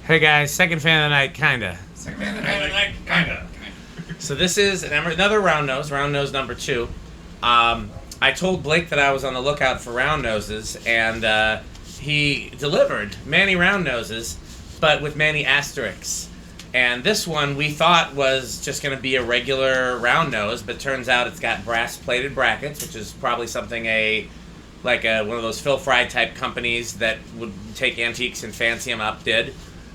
Hey guys, second fan of the night, kinda. Second fan of the night, kinda. So this is another Roundnose number 2. I told Blake that I was on the lookout for Roundnoses, and he delivered many Roundnoses, but with many asterisks. And this one we thought was just going to be a regular Roundnose, but turns out it's got brass-plated brackets, which is probably something one of those Phil Fry type companies that would take antiques and fancy them up did.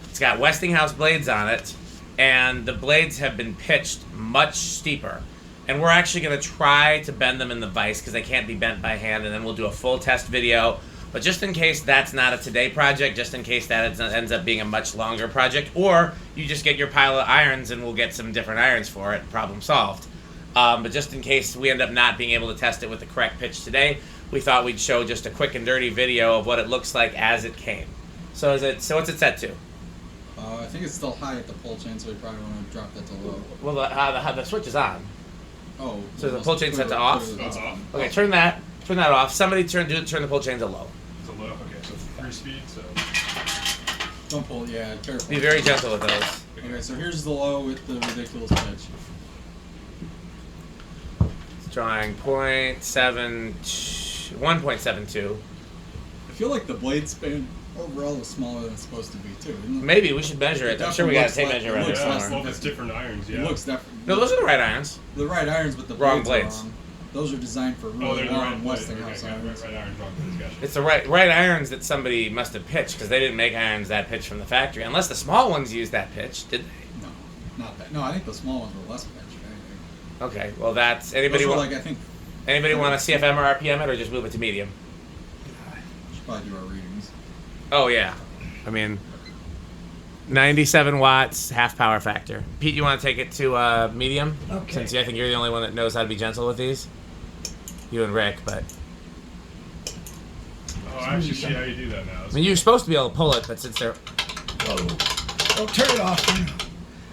It's got Westinghouse blades on it, and the blades have been pitched much steeper. And we're actually going to try to bend them in the vise because they can't be bent by hand, and then we'll do a full test video. But just in case that's not a today project, just in case that ends up being a much longer project, or you just get your pile of irons and we'll get some different irons for it, problem solved. But just in case we end up not being able to test it with the correct pitch today, we thought we'd show just a quick and dirty video of what it looks like as it came. So what's it set to? I think it's still high at the pull chain, so we probably want to drop that to low. Well, the switch is on. Oh. So the pull chain's set to off? It's off. Okay, turn that off. Somebody turn the pull chain to low. It's a low. Okay, so 3 speed. So Don't pull. Yeah, careful. Be very gentle with those. Okay, so here's the low with the ridiculous pitch. It's drawing 1.72. I feel like the blade span overall is smaller than it's supposed to be too. Isn't it? Maybe we should measure it. I'm sure we got a tape measure around looks there less somewhere. well, it's different irons. Yeah. It looks different. No, those are the right irons. The right irons, but the Wrong blades. blades. Are wrong. Those are designed for Oh, really they're the long right blades. Westinghouse Okay, irons. right irons, wrong blades. Gotcha. It's the right irons that somebody must have pitched because they didn't make irons that pitch from the factory. Unless the small ones used that pitch, did they? No, not that. No, I think the small ones were less pitch. Okay, well that's Those were like I think. anybody want to CFM or RPM it or just move it to medium? Should probably do our readings. Oh yeah, I mean 97 watts, half power factor. Pete, you want to take it to medium? Okay. Since I think you're the only one that knows how to be gentle with these. You and Rick, but Oh, I actually see how you do that now. I mean you're supposed to be able to pull it, but since they're Whoa. Oh, turn it off.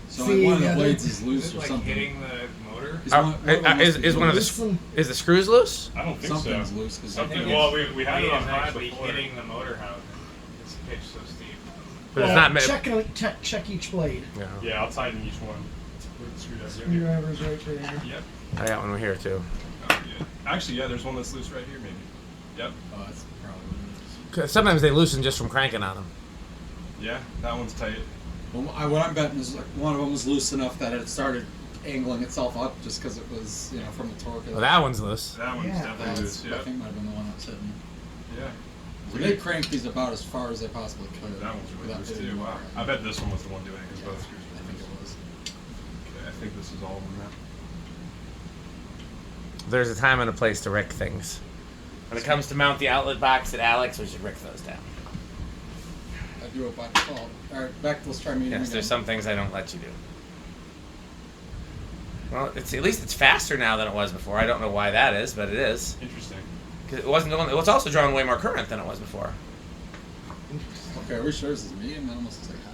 So See, like one of the yeah, blades is loose Is it or like something. hitting the motor? Is one of them is must be one of loose. the is the screws loose? I don't think Something's so. loose because Something. Well, we had it on high actually before. hitting the motor housing. It's pitched so steep. But it's not. Check each blade. Yeah. Yeah, I'll tighten each one with the screwdriver. Screwdriver's right there. Yep. I got one here too. Oh, yeah. Actually, yeah, there's one that's loose right here, maybe. Yep. Oh, that's probably what it is. 'Cause sometimes they loosen just from cranking on them. Yeah, that one's tight. Well, what I'm betting is like one of them was loose enough that it started angling itself up just because it was, from the torque. Well, that one's loose. That one's Yeah. definitely loose. I Yeah. think might have been the one that was hitting. Yeah. So they cranked these about as far as they possibly could. That one's really without loose hitting too. the Wow. wire. I bet this one was the one doing it because both screws I were think it loose. was. Okay, I think this is all of them now. There's a time and a place to wreck things. When it comes to mount the outlet box at Alex, we should wreck those down. I do it by default. All right, let's try medium Yes, again. there's some things I don't let you do. Well, at least it's faster now than it was before. I don't know why that is, but it is. Interesting. 'Cause it was also drawing way more current than it was before. Okay, are we sure this is medium? That almost looks like high.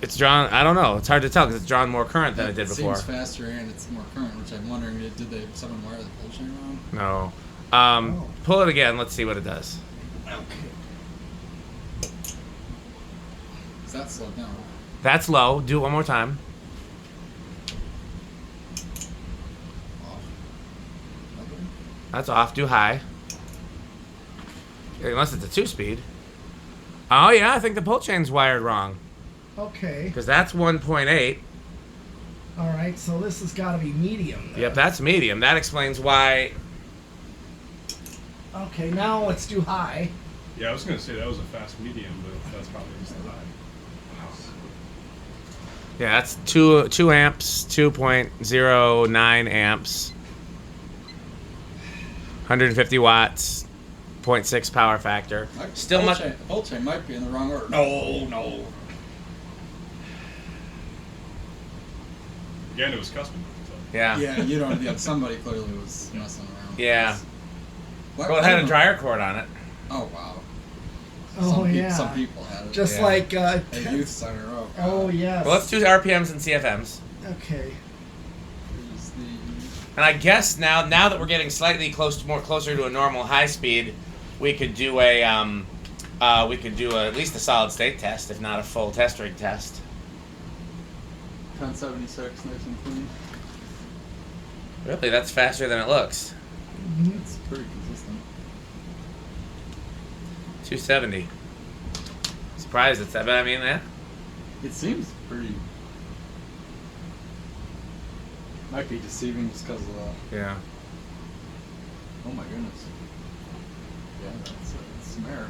It's drawn. I don't know. It's hard to tell because it's drawn more current than it did before. Seems faster and it's more current, which I'm wondering, did someone wire the pull chain wrong? No. Oh. Pull it again. Let's see what it does. Okay. Is that slowed down? That's low. Do it one more time. Off. Okay. That's off. Do high. Unless it's a 2-speed. Oh yeah, I think the pull chain's wired wrong Okay. because that's 1.8. All right. So this has got to be medium. Then. Yep, that's medium. That explains why. Okay. Now let's do high. Yeah, I was gonna say that was a fast medium, but that's probably just the high. Yeah, that's 2 amps, 2.09 amps, 150 watts, 0.6 power factor. Still much. The pull chain might be in the wrong order. No. Again, it was custom. So. Yeah. Yeah, you don't. Yeah, somebody clearly was messing around. Yeah. What, Well, it I had don't a know. dryer cord on it. Oh wow. Oh yeah. Some people had it. Just Yeah. like. At youth center. Oh. God. Oh yes. Well, let's do RPMs and CFMs. Okay. Here's the. And I guess now that we're getting slightly closer to a normal high speed, we could do a We could do at least a solid state test, if not a full test rig test. 1076, nice and clean. Really, that's faster than it looks. It's pretty consistent. 270. Surprised it's that, but I mean, yeah. It seems pretty. Might be deceiving just because of the. Yeah. Oh my goodness. Yeah, that's some error.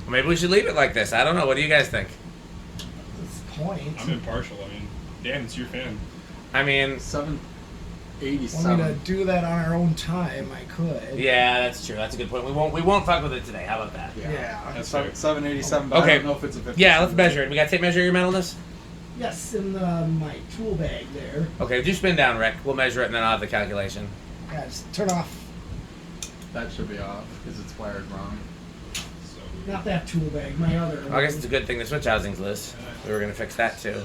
Well, maybe we should leave it like this. I don't know. What do you guys think? This point. I'm impartial. I mean, Dan, it's your fan. I mean, 787. Want me to do that on our own time? I could. yeah, that's true. That's a good point. We won't fuck with it today. How about that? Yeah. That's Seven- fair. 787, but Okay. I don't know if it's a 50. Yeah, let's measure it. We got to tape measure your metalness? Yes, in my tool bag there. Okay, do spin down, Rick. We'll measure it and then I'll have the calculation. Yeah, just turn off. That should be off because it's wired wrong. So Not that tool bag. My other. I guess it's a good thing the switch housing's loose. We were going to fix that too.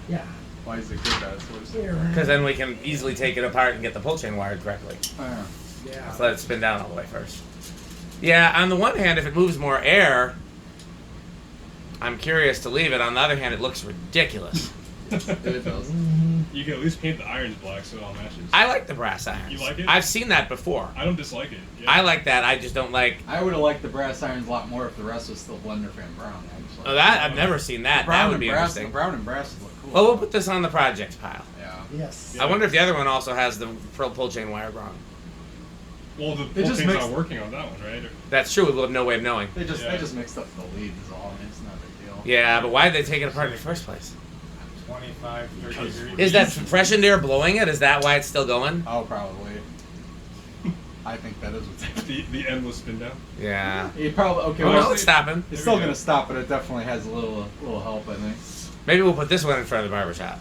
Yeah. Why is it good that it's loose? Here. Because then we can easily take it apart and get the pull chain wired correctly. Oh, yeah. Yeah. Let's let it spin down all the way first. Yeah, on the one hand, if it moves more air, I'm curious to leave it. On the other hand, it looks ridiculous. It does. Mhm. you can at least paint the irons black so it all matches. I like the brass irons. You like it? I've seen that before. I don't dislike it. Yeah. I like that. I just don't like. I would have liked the brass irons a lot more if the rest was still blender fan brown. Actually. Oh, that I've never seen that. brown That would and be brass, interesting. The brown and brass look cool. Well, we'll put this on the project pile. Yeah. Yes. Yeah. I wonder if the other one also has the pull chain wire wrong. Well, the It whole just thing's makes- not working on that one, right? Or- That's true. We'll have no way of knowing. They Yeah. just mixed up the leads is all. I mean, it's not a big deal. Yeah, but why did they take it apart in the first place? 25, 30 degrees. Is that freshened air blowing it? Is that why it's still going? Oh, probably. I think that is what's the endless spin down. Yeah. It probably okay. Oh, well, no, it's stopping. it's There still we go. gonna stop, but it definitely has a little help. I think. Maybe we'll put this one in front of the barber shop.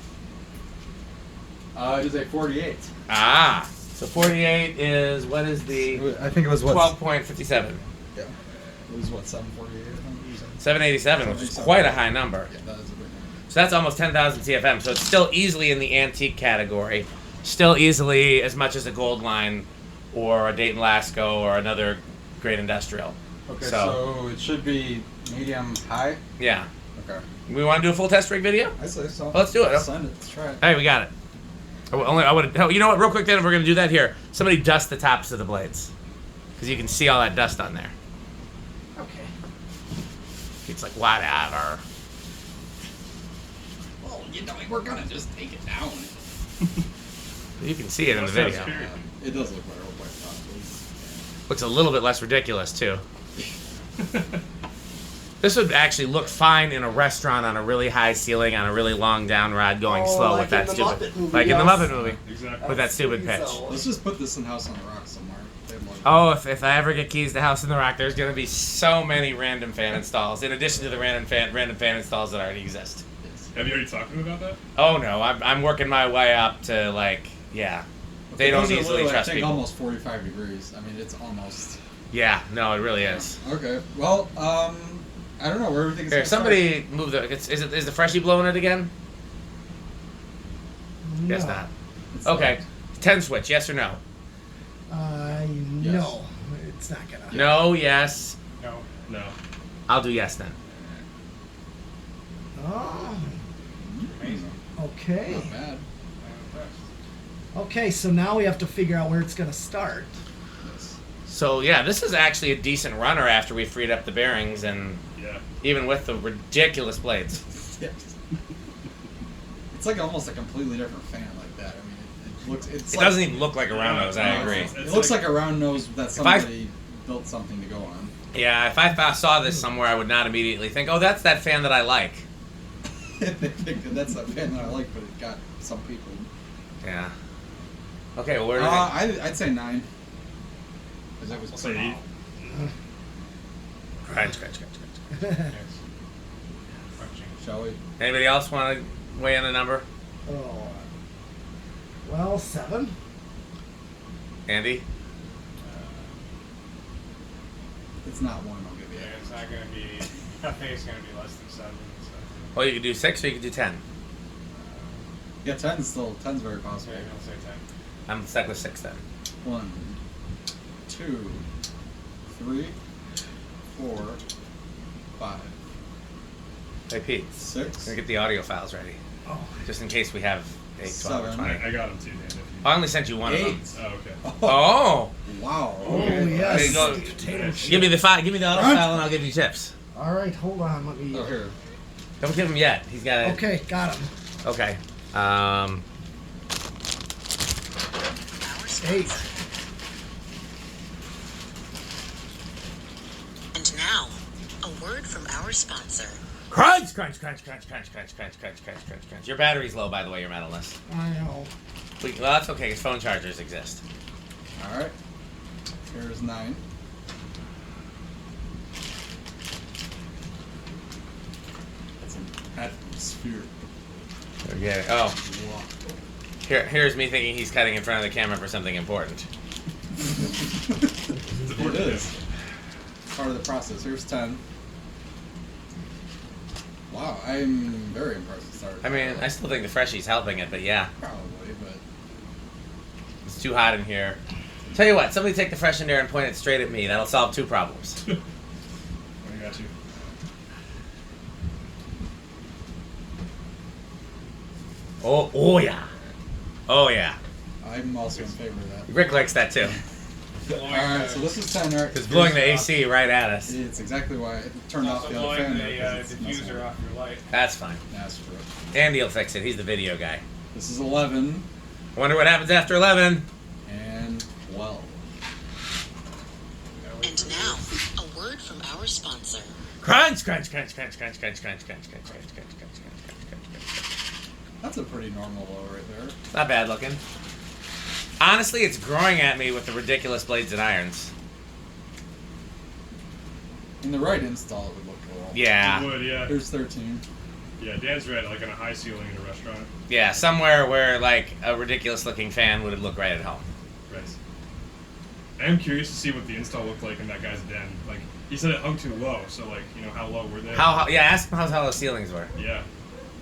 It is a 48. Ah. So 48 is, what is the I think it was 12.57? Yeah. It was what 748. 787, which is 787. quite a high number. Yeah, that is a big number. So that's almost 10,000 CFM. So it's still easily in the antique category. Still easily as much as a Gold Line or a Dayton Lasco or another great industrial. Okay, So- so it should be medium high. Yeah. Okay. We want to do a full test rig video? I say so. Let's do it. Send it. Let's try it. Hey, we got it. I would. Oh, you know what? Real quick, then, if we're gonna do that here, somebody dust the tops of the blades, because you can see all that dust on there. Okay. It's like whatever. Well, we're gonna just take it down. You can see it in the That sounds video. scary. It does look better with white top. Looks a little bit less ridiculous too. This would actually look fine in a restaurant on a really high ceiling on a really long down rod going Oh, slow like with that in the stupid, Muppet movie, like in the yes. Muppet movie Exactly. with that stupid See, pitch. so- Let's just put this in House on the Rock somewhere. They'd love it. Oh, if I ever get keys to House in the Rock, there's gonna be so many random fan installs in addition to the random fan installs that already exist. Yes. Have you already talked to them about that? Oh no, I'm working my way up to like yeah. They don't Those are easily literally, trust I think people. almost 45 degrees. I mean, it's almost. Yeah, no, it really is. Okay. Well, I don't know where everything's. Here, gonna somebody move the. Is the freshie blowing it again? Guess No. not. start. It's Okay, like- 10 switch. Yes or no? Yes. No. It's not gonna. No. Yes. No. No. I'll do yes then. Oh. Amazing. Okay. Not bad. I'm impressed. Okay, so now we have to figure out where it's gonna start. Yes. So yeah, this is actually a decent runner after we freed up the bearings and Yeah. even with the ridiculous blades. Yes. It's like almost a completely different fan like that. I mean, it looks. It's It like, doesn't even look like a round nose. I No, agree. it's It looks like a round nose that I- somebody built something to go on. Yeah, if I saw this somewhere, I would not immediately think, "Oh, that's that fan that I like." They think that that's a fan that I like, but it got some people. Yeah. Okay, well, where do you think? I'd say 9. Because that was I'll say 8. Crunch. Yes. Crunching. Shall we? Anybody else want to weigh in a number? Oh. Well, 7. Andy? It's not 1. I'll give you. Yeah, it's not gonna be. I think it's gonna be less than 7. So. Well, you could do 6 or you could do 10. Yeah, 10's very possible. Yeah, I'll say 10. I'm stuck with 6 then. 1, 2, 3, 4, 5, Hey, Pete. 6, Gonna get the audio files ready, Oh, just in case we have 8, 12, or 7. 20. I got them too, Dan. If you... I only sent you one of 8. them. Oh, okay. Oh! Wow. oh Okay. yes. There you go. Potato chip. Give me the file. Give me the audio file, and I'll give you chips. All right, hold on. Let me. Oh, here. Don't give him yet. He's got it. Okay, got him. Okay. 8. And now, a word from our sponsor. Crunch, crunch, crunch, crunch, crunch, crunch, crunch, crunch, crunch, crunch, crunch. Your battery's low, by the way, your metalist. I know. Well, that's okay, because phone chargers exist. All right. Here's 9. That's an atmosphere. Forget it. Oh, Wow. here's me thinking he's cutting in front of the camera for something important. It is. Part of the process. Here's 10. Wow, I'm very impressed with Star. I mean, I still think the Freshie's helping it, but yeah, Probably, but it's too hot in here. Tell you what, somebody take the Fresh in there and point it straight at me. That'll solve 2 problems. I got you. Oh yeah. Oh yeah. I'm also in favor of that. Rick likes that too. Alright, so this is 10, right? It's blowing the AC right at us. It's exactly why I turned off Also the other blowing fan. the there, 'cause it's messing diffuser with- off your light. That's fine. That's true. Andy will fix it. He's the video guy. This is 11 I wonder what happens after 11. and 12. And now, a word from our sponsor. Crunch, crunch, crunch, crunch, crunch, crunch, crunch, crunch, crunch, crunch, crunch, crunch, crunch, crunch, crunch. That's a pretty normal low right there. Not bad looking. Honestly, it's growing at me with the ridiculous blades and irons. In the right install, it would look cool. Yeah. It would, yeah. Here's 13. Yeah, Dan's right, like on a high ceiling in a restaurant. Yeah, somewhere where like a ridiculous looking fan would look right at home. Right. I am curious to see what the install looked like in that guy's den. Like, he said it hung too low, so like, you know, how low were they? Yeah, ask him how tall the ceilings were. Yeah.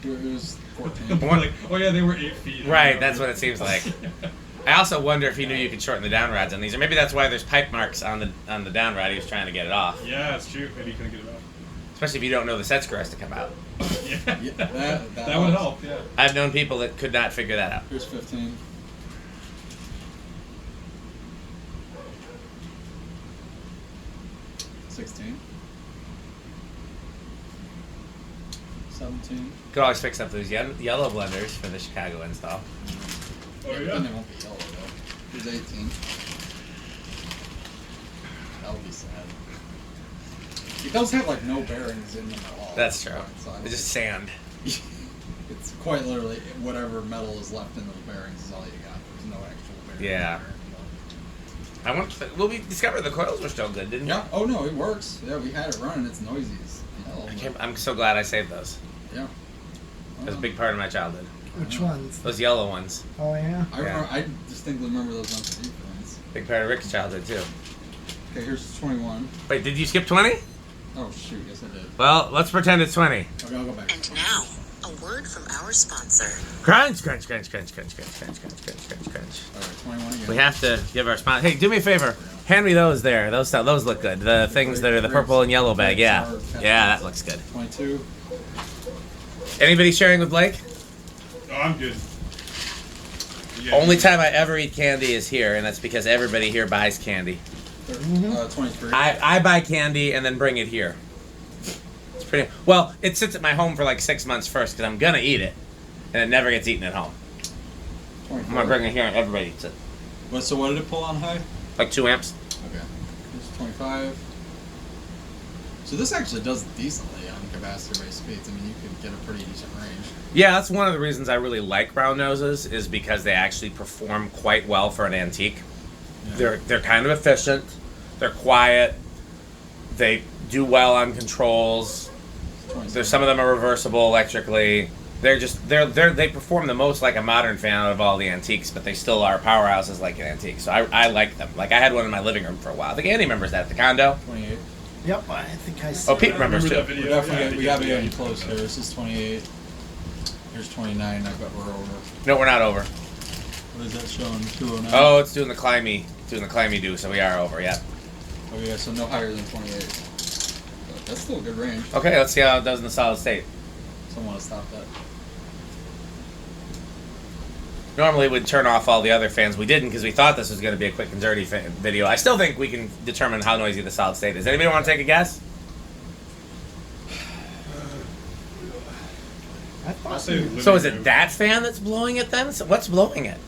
It was 14. We're like, oh yeah, they were 8 feet. Right, that's what it seems like. I also wonder if he knew you could shorten the down rods on these, or maybe that's why there's pipe marks on the down rod. He was trying to get it off, Yeah, that's true. Maybe you couldn't get it off. especially if you don't know the set screw has to come out. Yeah. Yeah, That would help, yeah. I've known people that could not figure that out. Here's 15. $16. 17. Could always fix up those yellow blenders for the Chicago install. Oh Then yeah. they won't be yellow though. Here's 18. That would be sad. It does have like no bearings in them at all. That's true. So I It's don't just sand. It's quite literally whatever metal is left in those bearings is all you got. There's no actual bearings. Yeah. Well, we discovered the coils were still good, didn't we? Yeah. Oh no, it works. Yeah, we had it running. It's noisy as hell. I'm so glad I saved those. Yeah. That was a big part of my childhood. Which ones? Those yellow ones. Oh yeah. I remember. I distinctly remember those on CD films. Big part of Rick's childhood, too. Okay, here's 21. Wait, did you skip 20? Oh shoot, yes I did. Well, let's pretend it's 20. Okay, I'll go back. And now, a word from our sponsor. Crunch, crunch, crunch, crunch, crunch, crunch, crunch, crunch, crunch, crunch, crunch. Alright, 21 again. We have to give our sponsor. Hey, do me a favor. Hand me those there. Those look good. The things that are the purple and yellow bag. Yeah. Yeah, that looks good. 22. Anybody sharing with Blake? Oh, I'm good. Yeah. Only time I ever eat candy is here, and that's because everybody here buys candy. 23. I buy candy and then bring it here. It's pretty well. It sits at my home for like 6 months first because I'm gonna eat it, and it never gets eaten at home. 24. I'm gonna bring it here and everybody eats it. So what did it pull on high? Like 2 amps. Okay. Here's 25. So this actually does decently on capacitor-based speeds. I mean, you could get a pretty decent range. Yeah, that's one of the reasons I really like round noses is because they actually perform quite well for an antique. Yeah. They're kind of efficient. They're quiet. They do well on controls. 27. Some of them are reversible electrically. They perform the most like a modern fan out of all the antiques, but they still are powerhouses like an antique. So I like them. Like I had one in my living room for a while. I think Andy remembers that at the condo. 28. Yep. I think I. Oh, Pete I remembers remember too. that We're video. definitely we Yeah, gotta be yeah, getting yeah. close here. This is 28. Here's 29. I bet we're over. No, we're not over. What is that showing? 209. Oh, it's doing the climby do, so we are over. Yeah. Okay, so no higher than 28. That's still a good range. Okay, let's see how it does in the solid state. Someone want to stop that. Normally we'd turn off all the other fans. We didn't because we thought this was going to be a quick and dirty video. I still think we can determine how noisy the solid state is. Anybody want to take a guess? I thought I'll say living So is it room. that fan that's blowing it then? So what's blowing it?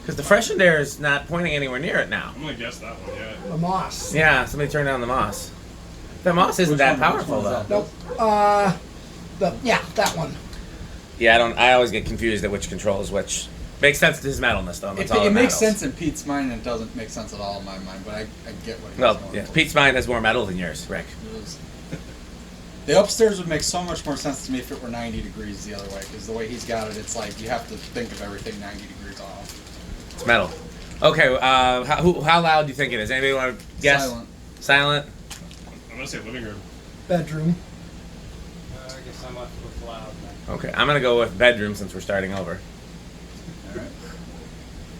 Because the freshened air is not pointing anywhere near it now. I'm gonna guess that one. Yeah. the moss. Yeah, somebody turn down the moss. The moss isn't Which that one- which powerful one is though. that? Nope. That one. Yeah, I always get confused at which controls which. Makes sense to his metalness though. That's all It that makes matters. sense in Pete's mind, and it doesn't make sense at all in my mind. But I get what he's Well, going yeah, for. Pete's mind has more metal than yours, Rick. It is. The upstairs would make so much more sense to me if it were 90 degrees the other way, because the way he's got it, it's like you have to think of everything 90 degrees off. It's metal. Okay, how loud do you think it is? Anybody want to guess? Silent. Silent? I'm gonna say living room. Bedroom. I guess I'm left with loud. Then. Okay, I'm gonna go with bedroom since we're starting over. All right.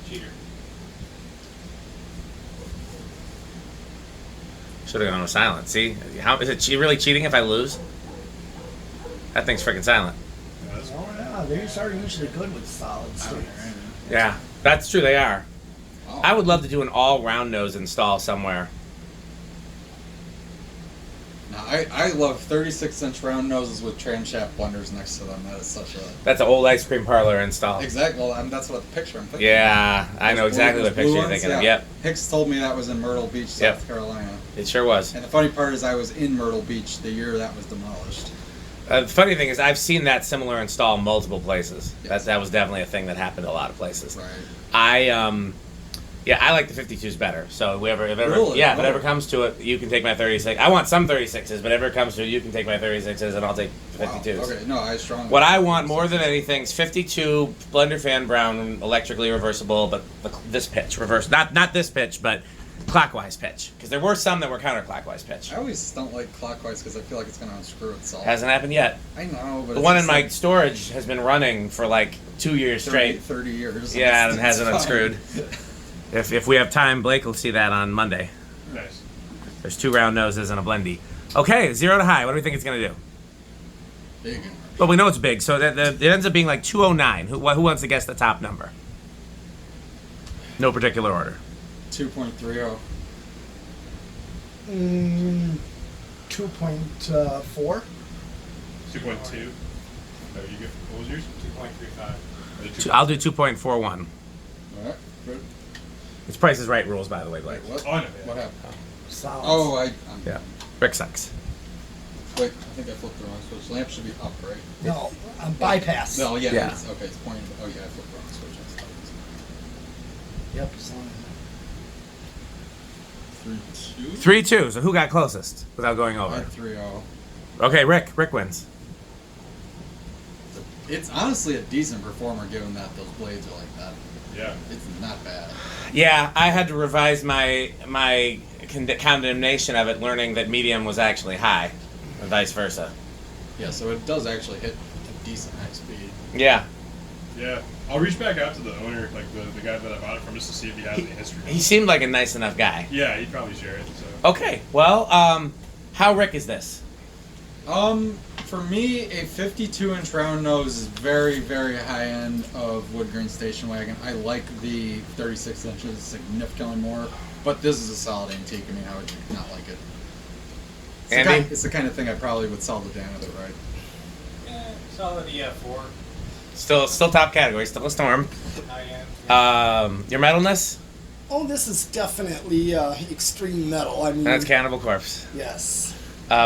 Cheater. Should have gone with silent. See, how is it really cheating if I lose? That thing's freaking silent. Yeah, that's Oh yeah, these are usually good with solid states. Yeah, that's true. They are. Wow. I would love to do an all round nose install somewhere. Now, I love 36-inch round noses with transhaft blenders next to them. That is such a That's an old ice cream parlor install. exact. Well, that's what the picture I'm thinking. Yeah, I know Those exactly blue- what those picture blue you're ones? thinking of. Yeah. Yep, Hicks told me that was in Myrtle Beach, South Yep. Carolina. it sure was. And the funny part is I was in Myrtle Beach the year that was demolished. The funny thing is, I've seen that similar install multiple places. Yes. That was definitely a thing that happened a lot of places. Right. I like the 52s better. So if ever, Really? yeah, if it Oh. ever comes to it, you can take my 36. I want some 36s, but if it comes to it, you can take my 36s, and I'll take 52s. Wow. Okay, no, I strongly. What I want more than anything is 52 blender fan brown, electrically reversible, but this pitch reverse, not this pitch, but clockwise pitch. Because there were some that were counterclockwise pitch. I always don't like clockwise because I feel like it's going to unscrew itself. Hasn't happened yet. I know, but The it's one in just my like storage has been running for like 2 years 30, straight. 30 years. Yeah, and it It's hasn't fine. unscrewed. If we have time, Blake will see that on Monday. nice. There's 2 round noses and a blendy. Okay, 0 to high. What do we think it's going to do? Big. Well, we know it's big, so it ends up being like 209. Who wants to guess the top number? No particular order. 2.30. 2.4. 2.2. There you go. What was yours? 2.35. I'll do 2.41. All right. Good. It's Price is Right rules, by the way, Blake. What? Oh, I know. What happened? Solid. Oh, I'm Yeah. Rick sucks. Wait, I think I flipped the wrong switch. Lamp should be up, right? No, bypass. No, yeah. Yeah. It's, okay, it's pointing. Oh, yeah, I flipped the wrong switch. I thought Yep. Solid. it was 3-2. So who got closest without going 3-2. I over? had 3-0. Okay, Rick. Rick wins. It's honestly a decent performer given that those blades are like that. Yeah. It's not bad. Yeah, I had to revise my condemnation of it, learning that medium was actually high, and vice versa. Yeah, so it does actually hit a decent high speed. Yeah. Yeah. I'll reach back out to the owner, like the guy that I bought it from, just to see if he has any history. He seemed like a nice enough guy. Yeah, he'd probably share it. So. Okay, well, how Rick is this? For me, a 52-inch round nose is very, very high end of wood grain station wagon. I like the 36 inches significantly more, but this is a solid antique. I mean, how would you not like it? It's the, Andy? it's the kind of thing I probably would sell to Dan if it right. Yeah, solid EF4. Still top category, still a storm. High end. Your metalness? Oh, this is definitely extreme metal. I mean, That's Cannibal Corpse. yes.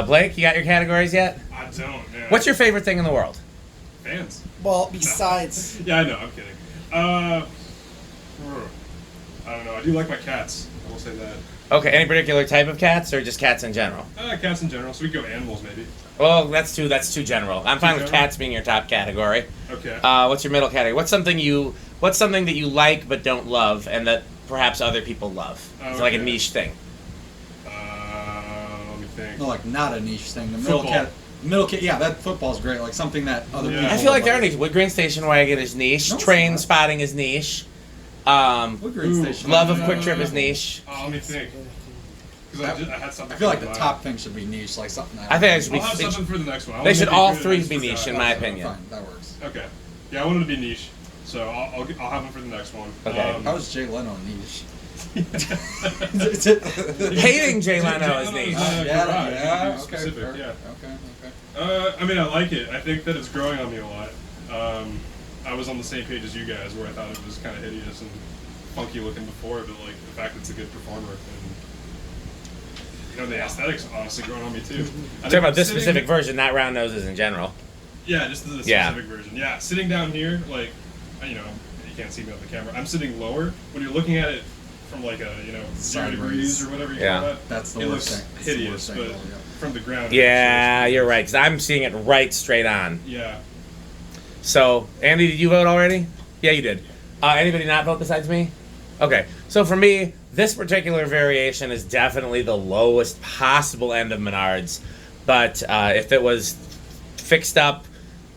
Blake, you got your categories yet? I don't. Yeah. What's your favorite thing in the world? fans? Well, besides, Yeah, I know. I'm kidding. I don't know. I do like my cats. I will say that. Okay, any particular type of cats or just cats in general? Cats in general. So we can go animals maybe. Well, that's too general. I'm fine with general? cats being your top category. Okay. What's your middle category? What's something that you like but don't love and that perhaps other people love? It's like a Okay. niche thing. Let me think. No, like not a niche thing. The Football. middle cat. Yeah, that football's great. Like something that other Yeah. people. I feel like would there are niche. Wood grain station wagon is niche. No, it's Train not. spotting is niche. Wood grain Ooh, station. Love of Quick Trip is niche. Let me think. because I had something. I feel like in the mind. top thing should be niche, like something. I think it should be. I'll have something for the next one. I They want should it to be all good, I three just be forgot. niche, in my opinion. Fine, that works. Okay. Yeah, I wanted to be niche, so I'll have them for the next one. Okay. How is Jay Leno niche? Hating Jay Leno is niche. Yeah, okay, specific, fair. yeah. Okay. I mean, I like it. I think that it's growing on me a lot. I was on the same page as you guys, where I thought it was kind of hideous and funky looking before, but like the fact it's a good performer and the aesthetics honestly growing on me too. Talking about this specific version, not round noses in general. Yeah, just the specific version. Yeah, sitting down here, like, you can't see me on the camera. I'm sitting lower. When you're looking at it from like a 0 Sideways. degrees or whatever you Yeah. call that, That's the it worst looks thing. It's the hideous. worst But angle, yeah. from the ground, Yeah, you're right. Because I'm seeing it right straight on. Yeah. So, Andy, did you vote already? Yeah, you did. Anybody not vote besides me? Okay. So for me, this particular variation is definitely the lowest possible end of Menards. But if it was fixed up,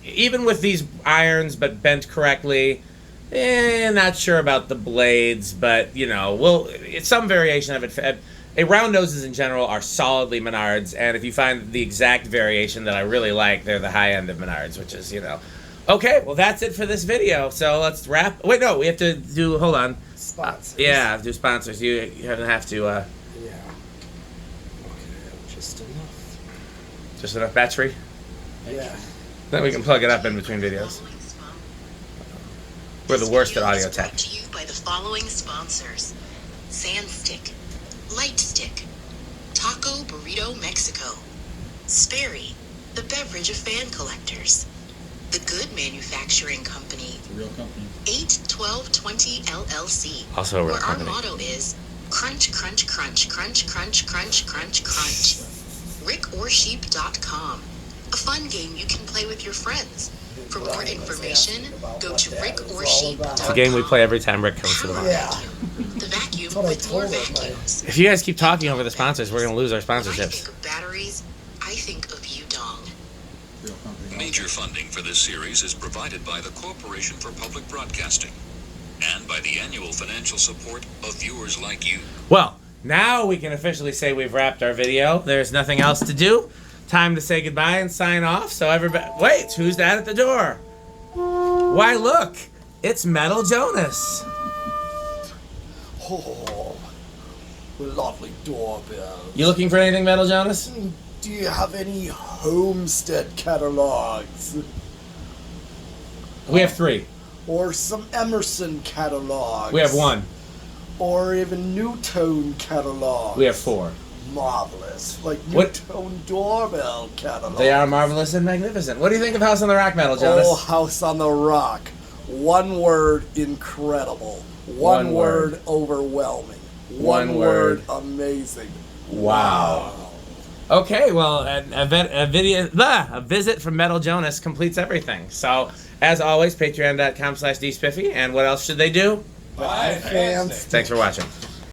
even with these irons, but bent correctly, not sure about the blades. But it's some variation of it. Round noses in general are solidly Menards, and if you find the exact variation that I really like, they're the high end of Menards, which is Okay, well that's it for this video. So let's wrap. Wait, no, we have to do. Hold on. Sponsors. Yeah, do sponsors. You have to. Yeah. Okay, just enough. Just enough battery. Yeah. Then we can plug it up in between videos. We're the worst at audio tech. Brought to you by the following sponsors: Sandstick, Lightstick, Taco Burrito Mexico, Sperry, the beverage of fan collectors, The Good Manufacturing Company, It's a real company. 81220 LLC, Also a real where company. our motto is crunch, crunch, crunch, crunch, crunch, crunch, crunch, crunch. RickOrSheep.com, a fun game you can play with your friends. For more information, go to RickOrSheep.com. It's a game we play every time Rick comes to the market. Yeah. The vacuum That's what I with more told her, vacuums. If you guys keep talking over the sponsors, we're gonna lose our When I sponsorships. think of batteries, I think of you, Dong. Real company. Major funding for this series is provided by the Corporation for Public Broadcasting and by the annual financial support of viewers like you. Well, now we can officially say we've wrapped our video. There's nothing else to do. Time to say goodbye and sign off. So everybody, wait, who's that at the door? Why, look, it's Metal Jonas. Oh, lovely doorbell. You looking for anything, Metal Jonas? Do you have any Homestead catalogs? We have 3. Or some Emerson catalogs? We have 1. Or even Newtone catalogs? We have 4. Marvelous. Like What? Newtone doorbell catalogs. They are marvelous and magnificent. What do you think of House on the Rock, Metal Jonas? Oh, House on the Rock. One word, incredible. One One word, overwhelming. One One word. word, amazing. Wow. Okay, well, a visit from Metal Jonas completes everything. So, as always, patreon.com/dspiffy. And what else should they do? Bye, fans. Thanks for watching.